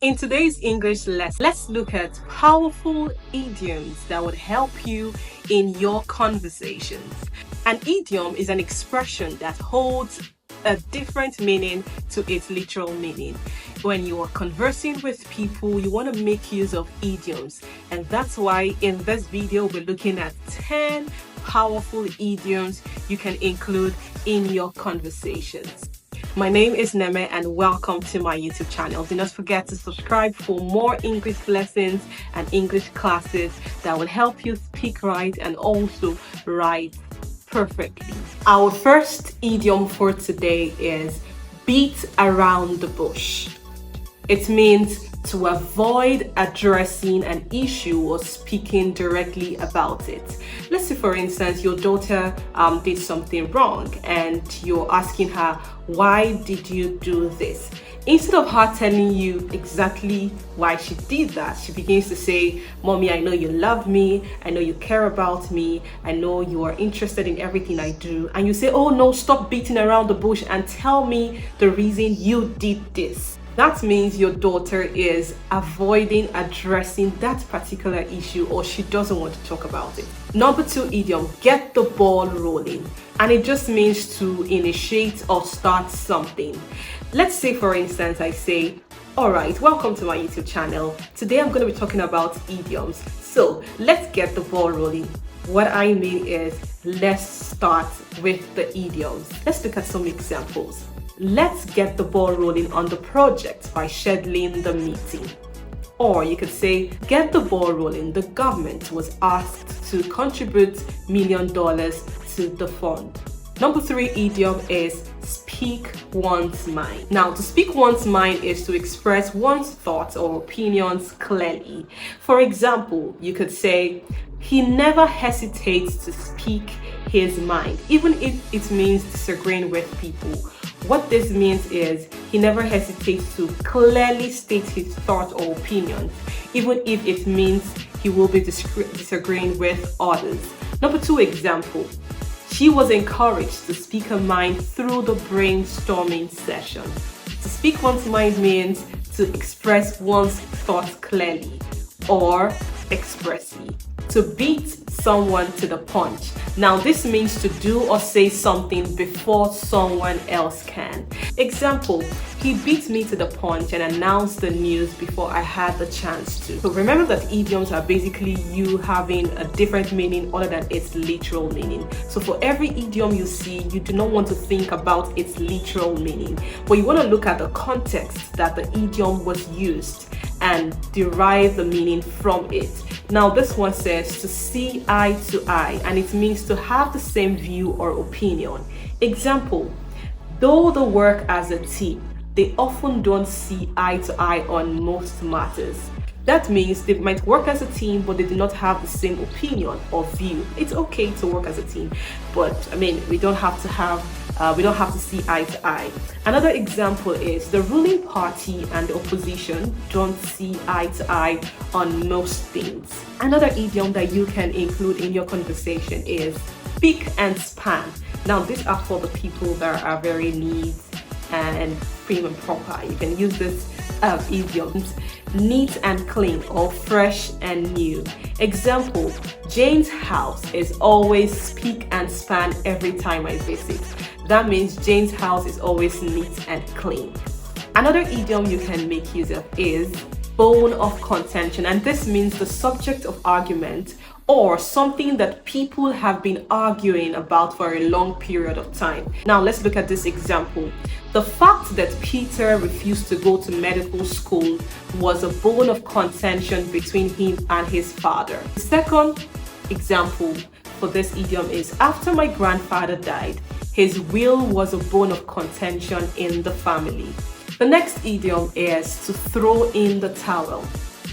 In today's English lesson, let's look at powerful idioms that would help you in your conversations. An idiom is an expression that holds a different meaning to its literal meaning. When you are conversing with people, you want to make use of idioms. And that's why in this video, we're looking at 10 powerful idioms you can include in your conversations. My name is Neme and welcome to my YouTube channel. Do not forget to subscribe for more English lessons and English classes that will help you speak right and also write perfectly. Our first idiom for today is beat around the bush. It means to avoid addressing an issue or speaking directly about it. Let's say, for instance, your daughter did something wrong and you're asking her, why did you do this? Instead of her telling you exactly why she did that, she begins to say, Mommy, I know you love me. I know you care about me. I know you are interested in everything I do. And you say, oh no, stop beating around the bush and tell me the reason you did this. That means your daughter is avoiding addressing that particular issue or she doesn't want to talk about it. Number 2 idiom, get the ball rolling. And it just means to initiate or start something. Let's say, for instance, I say, all right, welcome to my YouTube channel. Today I'm going to be talking about idioms. So let's get the ball rolling. What I mean is, let's start with the idioms. Let's look at some examples. Let's get the ball rolling on the project by scheduling the meeting. Or you could say, get the ball rolling. The government was asked to contribute $1 million to the fund. Number 3 idiom is speak one's mind. Now, to speak one's mind is to express one's thoughts or opinions clearly. For example, you could say, he never hesitates to speak his mind, even if it means disagreeing with people. What this means is he never hesitates to clearly state his thoughts or opinions, even if it means he will be disagreeing with others. Number 2 example, she was encouraged to speak her mind through the brainstorming session. To speak one's mind means to express one's thoughts clearly or expressly. To beat someone to the punch. Now, this means to do or say something before someone else can. Example, he beat me to the punch and announced the news before I had the chance to. So remember that idioms are basically you having a different meaning other than its literal meaning. So for every idiom you see, you do not want to think about its literal meaning, but you want to look at the context that the idiom was used and derive the meaning from it. Now, this one says to see eye to eye, and it means to have the same view or opinion. Example, though they work as a team, they often don't see eye to eye on most matters. That means they might work as a team, but they do not have the same opinion or view. It's okay to work as a team, but we don't have to see eye to eye. Another example is the ruling party and the opposition don't see eye to eye on most things. Another idiom that you can include in your conversation is spick and span. Now, these are for the people that are very neat and prim and proper. You can use this idioms, neat and clean or fresh and new. Example, Jane's house is always spick and span every time I visit. That means Jane's house is always neat and clean. Another idiom you can make use of is bone of contention, and this means the subject of argument or something that people have been arguing about for a long period of time. Now, let's look at this example. The fact that Peter refused to go to medical school was a bone of contention between him and his father. The second example for this idiom is after my grandfather died, his will was a bone of contention in the family. The next idiom is to throw in the towel.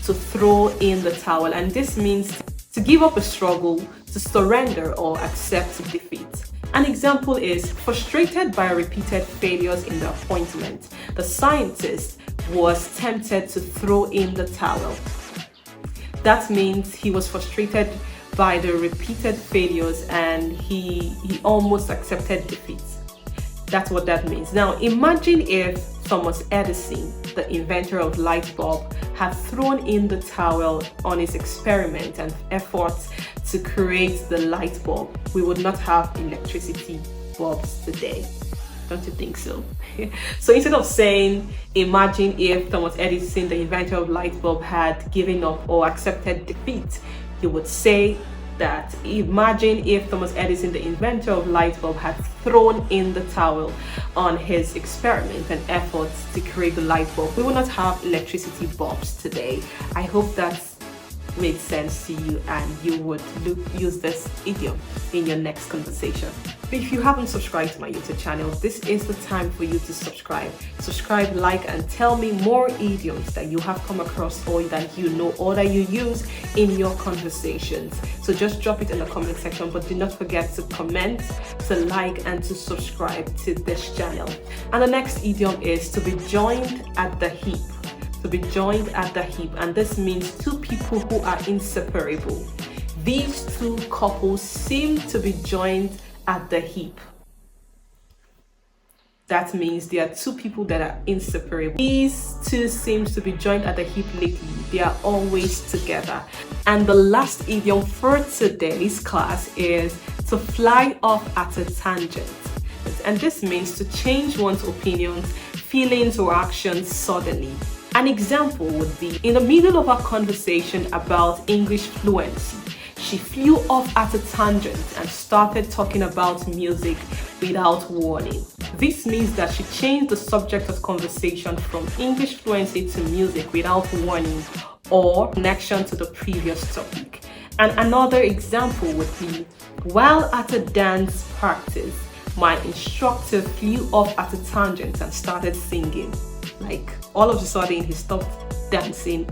To throw in the towel, and this means to give up a struggle, to surrender or accept defeat. An example is frustrated by repeated failures in the appointment. The scientist was tempted to throw in the towel. That means he was frustrated by the repeated failures and he almost accepted defeat. That's what that means. Now, imagine if Thomas Edison, the inventor of light bulb, had thrown in the towel on his experiment and efforts to create the light bulb, we would not have electricity bulbs today. Don't you think so? So instead of saying, imagine if Thomas Edison, the inventor of light bulb, had given up or accepted defeat, you would say that imagine if Thomas Edison, the inventor of light bulb, had thrown in the towel on his experiment and efforts to create the light bulb, we would not have electricity bulbs today. I hope that's made sense to you and you would use this idiom in your next conversation. If you haven't subscribed to my YouTube channel, this is the time for you to subscribe, like, and tell me more idioms that you have come across or that you know or that you use in your conversations. So just drop it in the comment section, but do not forget to comment, to like, and to subscribe to this channel. And the next idiom is to be joined at the hip. To be joined at the hip, and this means two people who are inseparable. These two couples seem to be joined at the hip. That means there are two people that are inseparable. These two seems to be joined at the hip lately. They are always together. And the last idiom for today's class is to fly off at a tangent. And this means to change one's opinions, feelings, or actions suddenly. An example would be, in the middle of a conversation about English fluency, she flew off at a tangent and started talking about music without warning. This means that she changed the subject of conversation from English fluency to music without warning or connection to the previous topic. And another example would be, while at a dance practice, my instructor flew off at a tangent and started singing. Like, all of a sudden he stopped dancing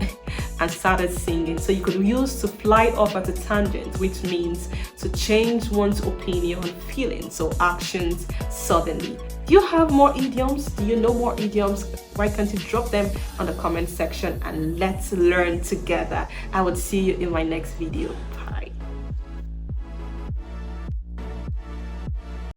and started singing. So you could use to fly off at a tangent, which means to change one's opinion, feelings, or actions suddenly. Do you have more idioms? Do you know more idioms? Why can't you drop them on the comment section and let's learn together? I would see you in my next video.